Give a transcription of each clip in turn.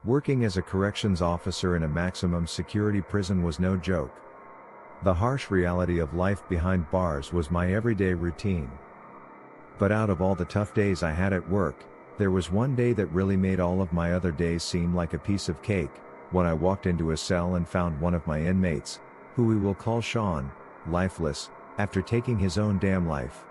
Working as a corrections officer in a maximum security prison was no joke. The harsh reality of life behind bars was my everyday routine. But out of all the tough days I had at work, there was one day that really made all of my other days seem like a piece of cake, when I walked into a cell and found one of my inmates, who we will call Sean, lifeless, after taking his own damn life.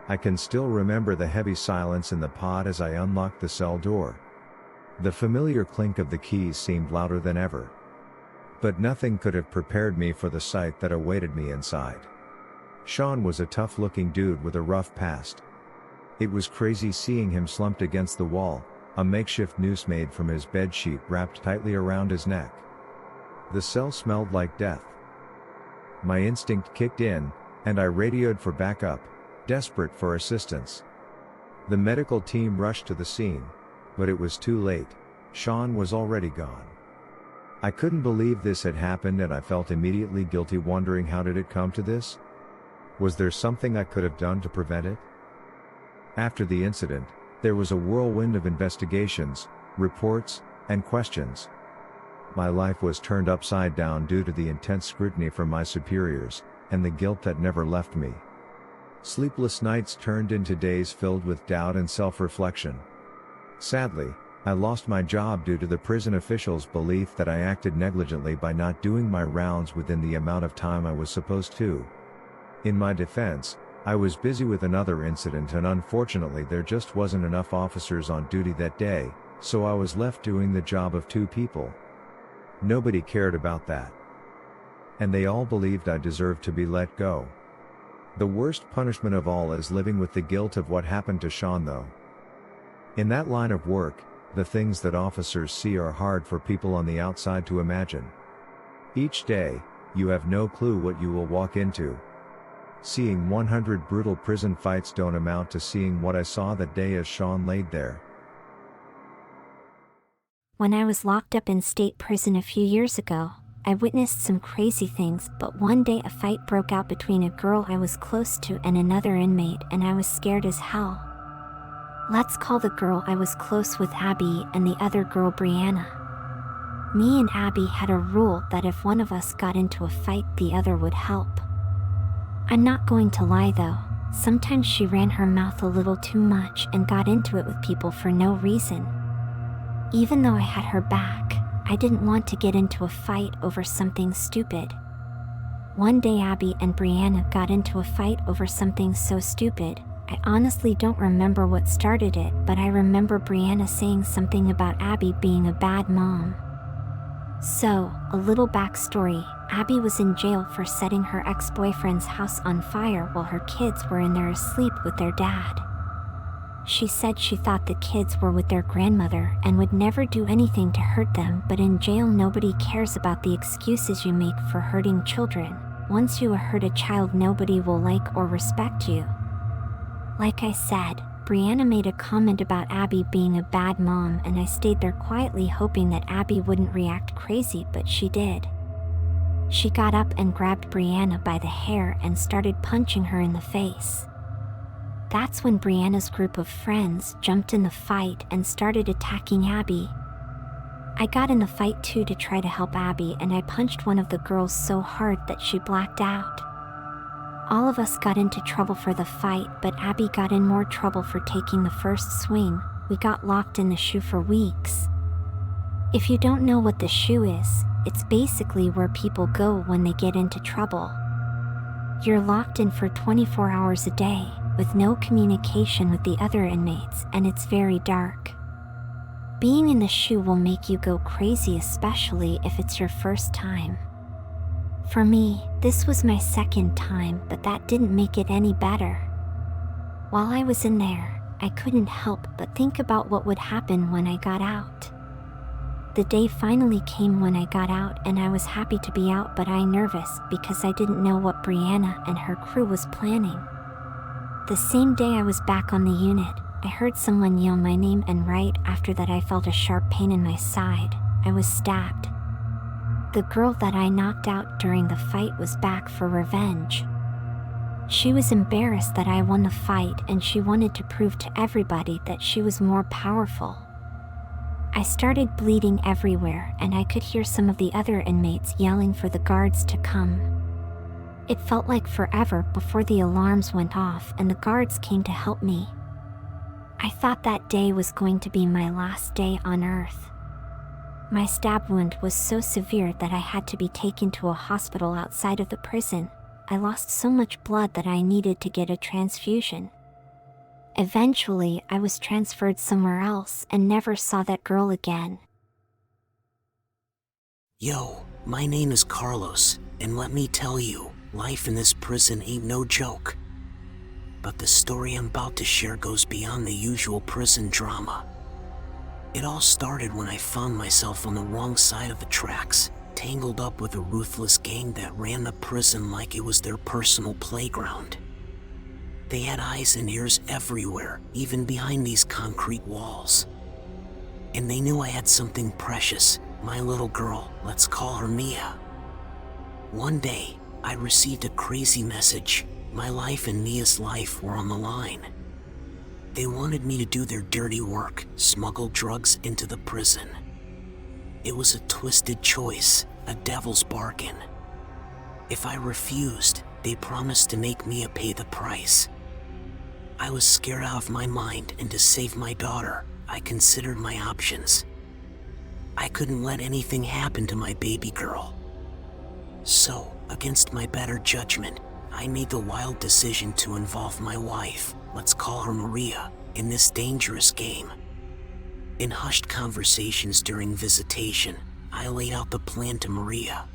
I can still remember the heavy silence in the pod as I unlocked the cell door. The familiar clink of the keys seemed louder than ever. But nothing could have prepared me for the sight that awaited me inside. Sean was a tough-looking dude with a rough past. It was crazy seeing him slumped against the wall, a makeshift noose made from his bedsheet wrapped tightly around his neck. The cell smelled like death. My instinct kicked in, and I radioed for backup, desperate for assistance. The medical team rushed to the scene, but it was too late. Sean was already gone. I couldn't believe this had happened, and I felt immediately guilty, wondering how did it come to this? Was there something I could have done to prevent it? After the incident, there was a whirlwind of investigations, reports, and questions. My life was turned upside down due to the intense scrutiny from my superiors, and the guilt that never left me. Sleepless nights turned into days filled with doubt and self-reflection. Sadly, I lost my job due to the prison officials' belief that I acted negligently by not doing my rounds within the amount of time I was supposed to. In my defense, I was busy with another incident, and unfortunately there just wasn't enough officers on duty that day, so I was left doing the job of 2 people. Nobody cared about that. And they all believed I deserved to be let go. The worst punishment of all is living with the guilt of what happened to Sean, though. In that line of work, the things that officers see are hard for people on the outside to imagine. Each day, you have no clue what you will walk into. Seeing 100 brutal prison fights don't amount to seeing what I saw that day as Sean laid there. When I was locked up in state prison a few years ago, I witnessed some crazy things, but one day a fight broke out between a girl I was close to and another inmate, and I was scared as hell. Let's call the girl I was close with Abby and the other girl Brianna. Me and Abby had a rule that if one of us got into a fight, the other would help. I'm not going to lie though, sometimes she ran her mouth a little too much and got into it with people for no reason. Even though I had her back, I didn't want to get into a fight over something stupid. One day Abby and Brianna got into a fight over something so stupid. I honestly don't remember what started it, but I remember Brianna saying something about Abby being a bad mom. So, a little backstory, Abby was in jail for setting her ex-boyfriend's house on fire while her kids were in there asleep with their dad. She said she thought the kids were with their grandmother and would never do anything to hurt them, but in jail nobody cares about the excuses you make for hurting children. Once you hurt a child, nobody will like or respect you. Like I said, Brianna made a comment about Abby being a bad mom, and I stayed there quietly hoping that Abby wouldn't react crazy, but she did. She got up and grabbed Brianna by the hair and started punching her in the face. That's when Brianna's group of friends jumped in the fight and started attacking Abby. I got in the fight too to try to help Abby, and I punched one of the girls so hard that she blacked out. All of us got into trouble for the fight, but Abby got in more trouble for taking the first swing. We got locked in the shoe for weeks. If you don't know what the shoe is, it's basically where people go when they get into trouble. You're locked in for 24 hours a day, with no communication with the other inmates, and it's very dark. Being in the shoe will make you go crazy, especially if it's your first time. For me, this was my second time, but that didn't make it any better. While I was in there, I couldn't help but think about what would happen when I got out. The day finally came when I got out, and I was happy to be out, but I nervous because I didn't know what Brianna and her crew was planning. The same day I was back on the unit, I heard someone yell my name, and right after that I felt a sharp pain in my side. I was stabbed. The girl that I knocked out during the fight was back for revenge. She was embarrassed that I won the fight, and she wanted to prove to everybody that she was more powerful. I started bleeding everywhere, and I could hear some of the other inmates yelling for the guards to come. It felt like forever before the alarms went off and the guards came to help me. I thought that day was going to be my last day on Earth. My stab wound was so severe that I had to be taken to a hospital outside of the prison. I lost so much blood that I needed to get a transfusion. Eventually, I was transferred somewhere else and never saw that girl again. Yo, my name is Carlos, and let me tell you, life in this prison ain't no joke. But the story I'm about to share goes beyond the usual prison drama. It all started when I found myself on the wrong side of the tracks, tangled up with a ruthless gang that ran the prison like it was their personal playground. They had eyes and ears everywhere, even behind these concrete walls. And they knew I had something precious, my little girl, let's call her Mia. One day, I received a crazy message. My life and Mia's life were on the line. They wanted me to do their dirty work, smuggle drugs into the prison. It was a twisted choice, a devil's bargain. If I refused, they promised to make Mia pay the price. I was scared out of my mind, and to save my daughter, I considered my options. I couldn't let anything happen to my baby girl. So, against my better judgment, I made the wild decision to involve my wife, let's call her Maria, in this dangerous game. In hushed conversations during visitation, I laid out the plan to Maria.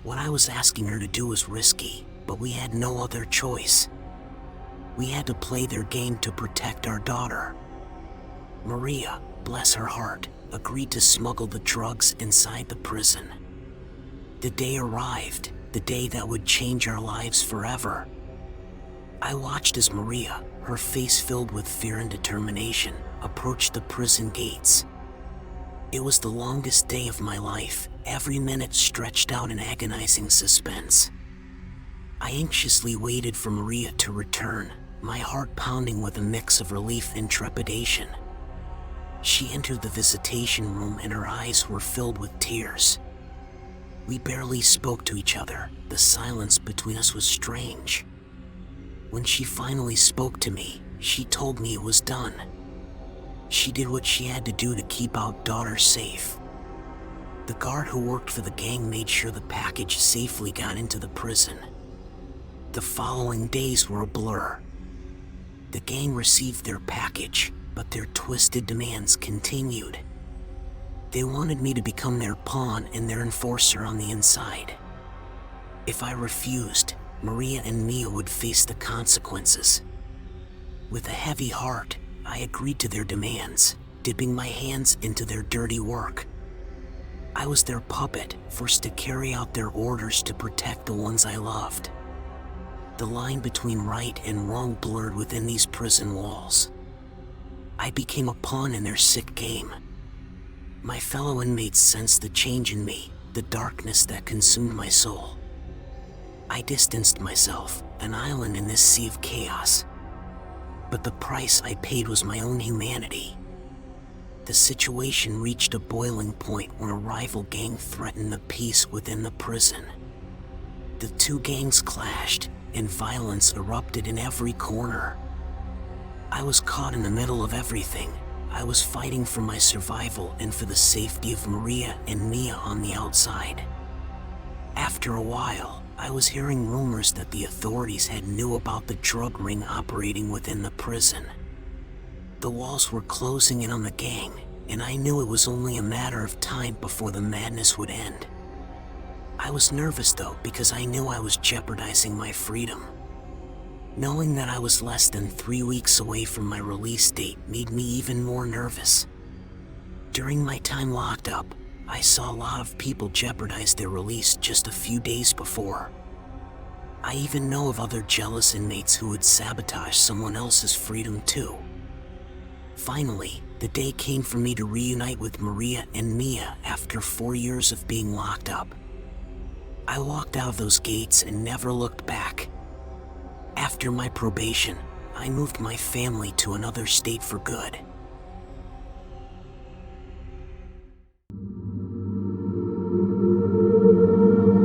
What I was asking her to do was risky, but we had no other choice. We had to play their game to protect our daughter. Maria, bless her heart, agreed to smuggle the drugs inside the prison. The day arrived, the day that would change our lives forever. I watched as Maria, her face filled with fear and determination, approached the prison gates. It was the longest day of my life, every minute stretched out in agonizing suspense. I anxiously waited for Maria to return, my heart pounding with a mix of relief and trepidation. She entered the visitation room and her eyes were filled with tears. We barely spoke to each other. The silence between us was strange. When she finally spoke to me, she told me it was done. She did what she had to do to keep our daughter safe. The guard who worked for the gang made sure the package safely got into the prison. The following days were a blur. The gang received their package, but their twisted demands continued. They wanted me to become their pawn and their enforcer on the inside. If I refused, Maria and Mia would face the consequences. With a heavy heart, I agreed to their demands, dipping my hands into their dirty work. I was their puppet, forced to carry out their orders to protect the ones I loved. The line between right and wrong blurred within these prison walls. I became a pawn in their sick game. My fellow inmates sensed the change in me, the darkness that consumed my soul. I distanced myself, an island in this sea of chaos. But the price I paid was my own humanity. The situation reached a boiling point when a rival gang threatened the peace within the prison. The two gangs clashed, and violence erupted in every corner. I was caught in the middle of everything. I was fighting for my survival and for the safety of Maria and Mia on the outside. After a while, I was hearing rumors that the authorities had knew about the drug ring operating within the prison. The walls were closing in on the gang, and I knew it was only a matter of time before the madness would end. I was nervous though, because I knew I was jeopardizing my freedom. Knowing that I was less than 3 weeks away from my release date made me even more nervous. During my time locked up, I saw a lot of people jeopardize their release just a few days before. I even know of other jealous inmates who would sabotage someone else's freedom too. Finally, the day came for me to reunite with Maria and Mia after 4 years of being locked up. I walked out of those gates and never looked back. After my probation, I moved my family to another state for good.